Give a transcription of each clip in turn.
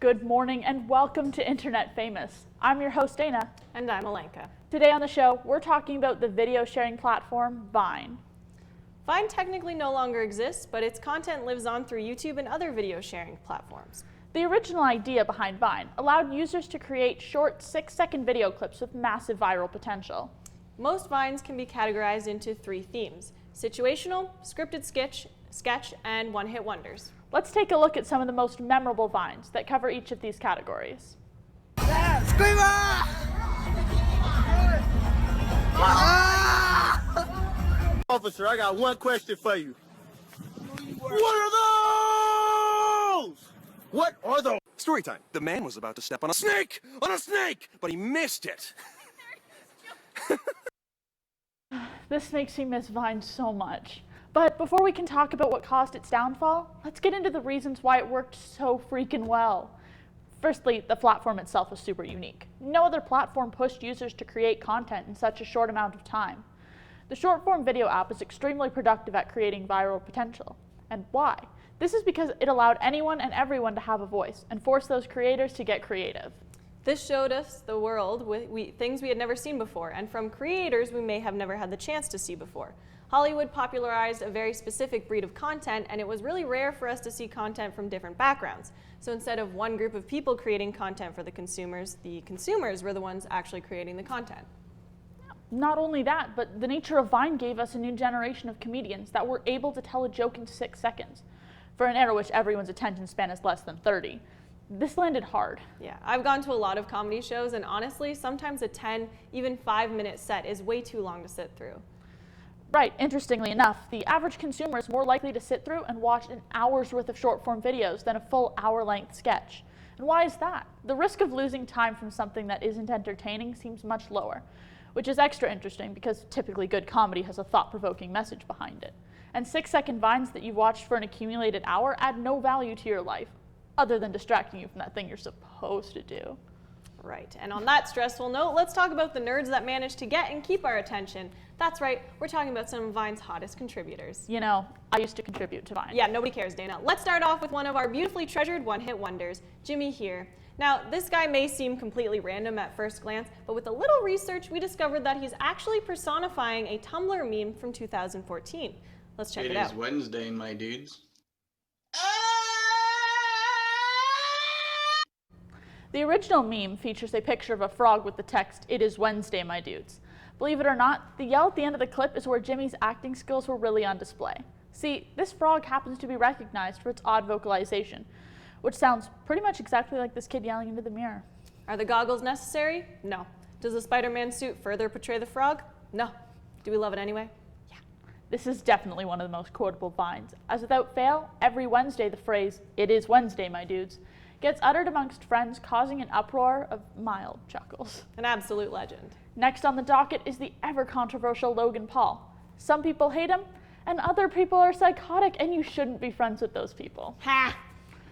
good morning, and welcome to Internet Famous. I'm your host, Dana. And I'm Alenka. Today on the show, we're talking about the video sharing platform, Vine. Vine technically no longer exists, but its content lives on through YouTube and other video sharing platforms. The original idea behind Vine allowed users to create short 6-second video clips with massive viral potential. Most Vines can be categorized into 3 themes: situational, scripted sketch, and one-hit wonders. Let's take a look at some of the most memorable Vines that cover each of these categories. Officer, I got one question for you. What are those? What are those? Story time. The man was about to step on a snake! But he missed it. This makes me miss Vine so much. But before we can talk about what caused its downfall, let's get into the reasons why it worked so freaking well. Firstly, the platform itself was super unique. No other platform pushed users to create content in such a short amount of time. The short-form video app is extremely productive at creating viral potential. And why? This is because it allowed anyone and everyone to have a voice and forced those creators to get creative. This showed us the world with things we had never seen before, and from creators we may have never had the chance to see before. Hollywood popularized a very specific breed of content, and it was really rare for us to see content from different backgrounds. So instead of one group of people creating content for the consumers were the ones actually creating the content. Not only that, but the nature of Vine gave us a new generation of comedians that were able to tell a joke in 6 seconds, for an era which everyone's attention span is less than 30. This landed hard. Yeah, I've gone to a lot of comedy shows, and honestly, sometimes a 10, even 5-minute set is way too long to sit through. Right, interestingly enough, the average consumer is more likely to sit through and watch an hour's worth of short-form videos than a full hour-length sketch. And why is that? The risk of losing time from something that isn't entertaining seems much lower, which is extra interesting because typically good comedy has a thought-provoking message behind it. And 6-second Vines that you've watched for an accumulated hour add no value to your life, other than distracting you from that thing you're supposed to do. Right, and on that stressful note, let's talk about the nerds that managed to get and keep our attention. That's right, we're talking about some of Vine's hottest contributors. You know, I used to contribute to Vine. Yeah, nobody cares, Dana. Let's start off with one of our beautifully treasured one-hit wonders, Jimmy here. Now, this guy may seem completely random at first glance, but with a little research, we discovered that he's actually personifying a Tumblr meme from 2014. Let's check it out. It is Wednesday, my dudes. The original meme features a picture of a frog with the text, "It is Wednesday, my dudes." Believe it or not, the yell at the end of the clip is where Jimmy's acting skills were really on display. See, this frog happens to be recognized for its odd vocalization, which sounds pretty much exactly like this kid yelling into the mirror. Are the goggles necessary? No. Does the Spider-Man suit further portray the frog? No. Do we love it anyway? Yeah. This is definitely one of the most quotable Vines, as without fail, every Wednesday the phrase, "It is Wednesday, my dudes," gets uttered amongst friends, causing an uproar of mild chuckles. An absolute legend. Next on the docket is the ever-controversial Logan Paul. Some people hate him, and other people are psychotic, and you shouldn't be friends with those people. Ha!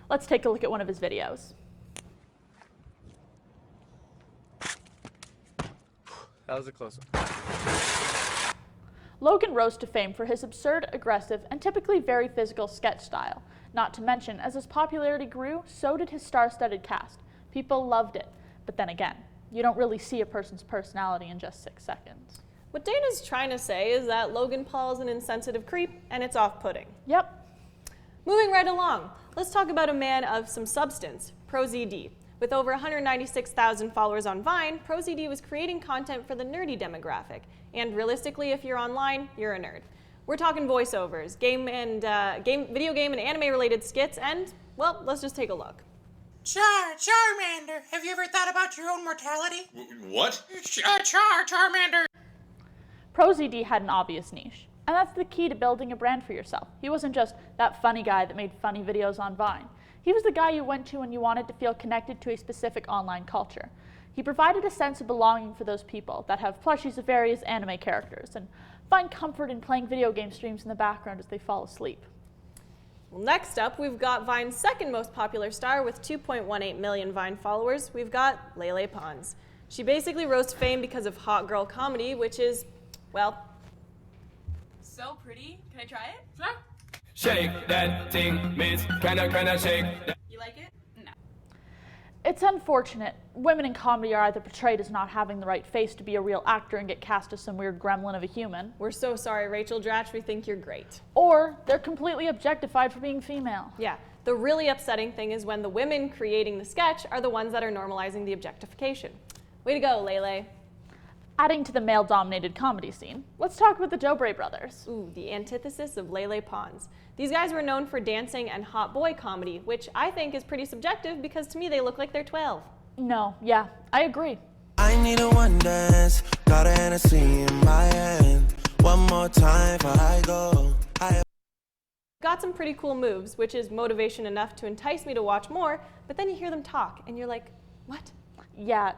Let's take a look at one of his videos. That was a close one. Logan rose to fame for his absurd, aggressive, and typically very physical sketch style. Not to mention, as his popularity grew, so did his star-studded cast. People loved it. But then again, you don't really see a person's personality in just 6 seconds. What Dana's trying to say is that Logan Paul is an insensitive creep, and it's off-putting. Yep. Moving right along, let's talk about a man of some substance, ProZD. With over 196,000 followers on Vine, ProZD was creating content for the nerdy demographic. And realistically, if you're online, you're a nerd. We're talking voiceovers, video game and anime-related skits, and, well, let's just take a look. Charmander, have you ever thought about your own mortality? What? Charmander. ProZD had an obvious niche, and that's the key to building a brand for yourself. He wasn't just that funny guy that made funny videos on Vine. He was the guy you went to when you wanted to feel connected to a specific online culture. He provided a sense of belonging for those people that have plushies of various anime characters and find comfort in playing video game streams in the background as they fall asleep. Well, next up, we've got Vine's second most popular star with 2.18 million Vine followers. We've got Lele Pons. She basically rose to fame because of hot girl comedy, which is, well, so pretty. Can I try it? Sure. Shake that thing, miss. Can I shake that? You like it? No. It's unfortunate. Women in comedy are either portrayed as not having the right face to be a real actor and get cast as some weird gremlin of a human, We're so sorry, Rachel Dratch. We think you're great. or they're completely objectified for being female. Yeah, the really upsetting thing is when the women creating the sketch are the ones that are normalizing the objectification. Way to go, Lele. Adding to the male-dominated comedy scene, let's talk about the Dobre Brothers. Ooh, the antithesis of Lele Pons. These guys were known for dancing and hot boy comedy, which I think is pretty subjective because to me they look like they're 12. No, yeah, I agree. I need a one dance, got a Hennessy in my hand. One more time before I go. Got some pretty cool moves, which is motivation enough to entice me to watch more, but then you hear them talk and you're like, what? Yeah,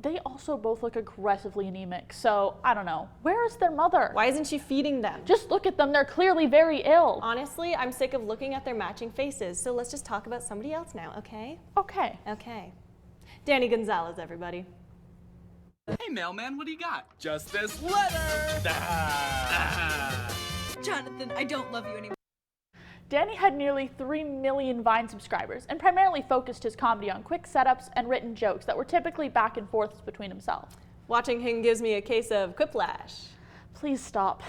they also both look aggressively anemic, so I don't know. Where is their mother? Why isn't she feeding them? Just look at them, they're clearly very ill. Honestly, I'm sick of looking at their matching faces, so let's just talk about somebody else now, okay? Okay. Okay. Danny Gonzales, everybody. Hey, mailman, what do you got? Just this letter! Jonathan, I don't love you anymore. Danny had nearly 3 million Vine subscribers and primarily focused his comedy on quick setups and written jokes that were typically back and forths between himself. Watching him gives me a case of quiplash. Please stop.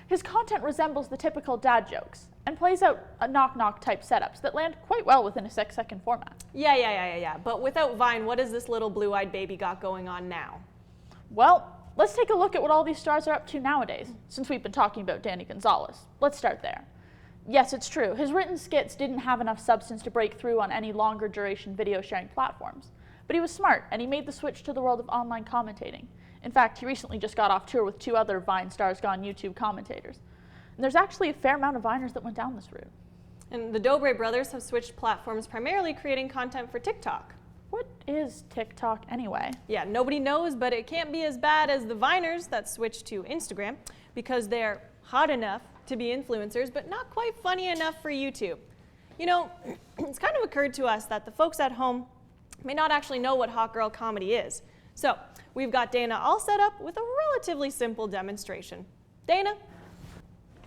His content resembles the typical dad jokes and plays out a knock-knock type setups that land quite well within a 6-second format. Yeah. But without Vine, what has this little blue-eyed baby got going on now? Well, let's take a look at what all these stars are up to nowadays, since we've been talking about Danny Gonzales. Let's start there. Yes, it's true. His written skits didn't have enough substance to break through on any longer duration video sharing platforms. But he was smart, and he made the switch to the world of online commentating. In fact, he recently just got off tour with 2 other Vine stars gone YouTube commentators. And there's actually a fair amount of Viners that went down this route. And the Dobre Brothers have switched platforms, primarily creating content for TikTok. What is TikTok anyway? Yeah, nobody knows, but it can't be as bad as the Viners that switched to Instagram because they're hot enough to be influencers, but not quite funny enough for YouTube. You know, it's kind of occurred to us that the folks at home may not actually know what hot girl comedy is. So we've got Dana all set up with a relatively simple demonstration. Dana?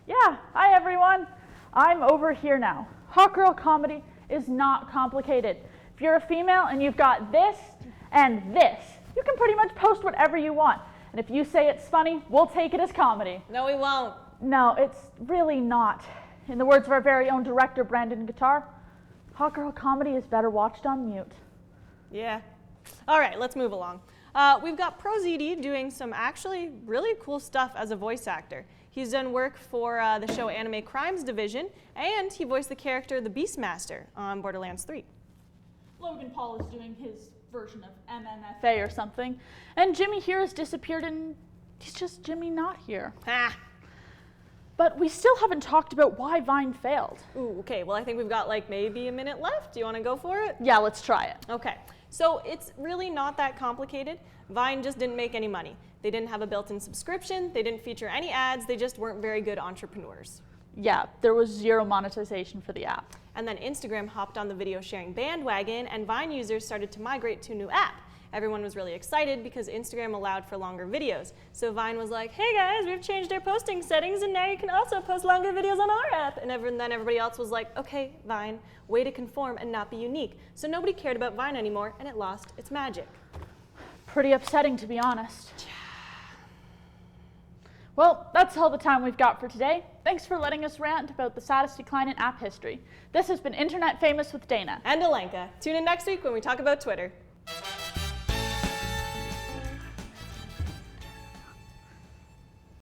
Yeah, hi everyone. I'm over here now. Hot girl comedy is not complicated. If you're a female and you've got this and this, you can pretty much post whatever you want. And if you say it's funny, we'll take it as comedy. No, we won't. No, it's really not. In the words of our very own director, Brandon Guitar, hot girl comedy is better watched on mute. Yeah. All right, let's move along. We've got ProZD doing some actually really cool stuff as a voice actor. He's done work for the show Anime Crimes Division, and he voiced the character the Beastmaster on Borderlands 3. Logan Paul is doing his version of MMFA or something, and Jimmy here has disappeared and he's just Jimmy not here. Ah. But we still haven't talked about why Vine failed. Ooh, okay, well I think we've got like maybe a minute left. Do you want to go for it? Yeah, let's try it. Okay, so it's really not that complicated. Vine just didn't make any money. They didn't have a built-in subscription, they didn't feature any ads, they just weren't very good entrepreneurs. Yeah, there was zero monetization for the app. And then Instagram hopped on the video sharing bandwagon and Vine users started to migrate to a new app. Everyone was really excited because Instagram allowed for longer videos. So Vine was like, hey guys, we've changed our posting settings and now you can also post longer videos on our app. And then everybody else was like, okay, Vine, way to conform and not be unique. So nobody cared about Vine anymore and it lost its magic. Pretty upsetting, to be honest. Well, that's all the time we've got for today. Thanks for letting us rant about the saddest decline in app history. This has been Internet Famous with Dana. And Alenka. Tune in next week when we talk about Twitter.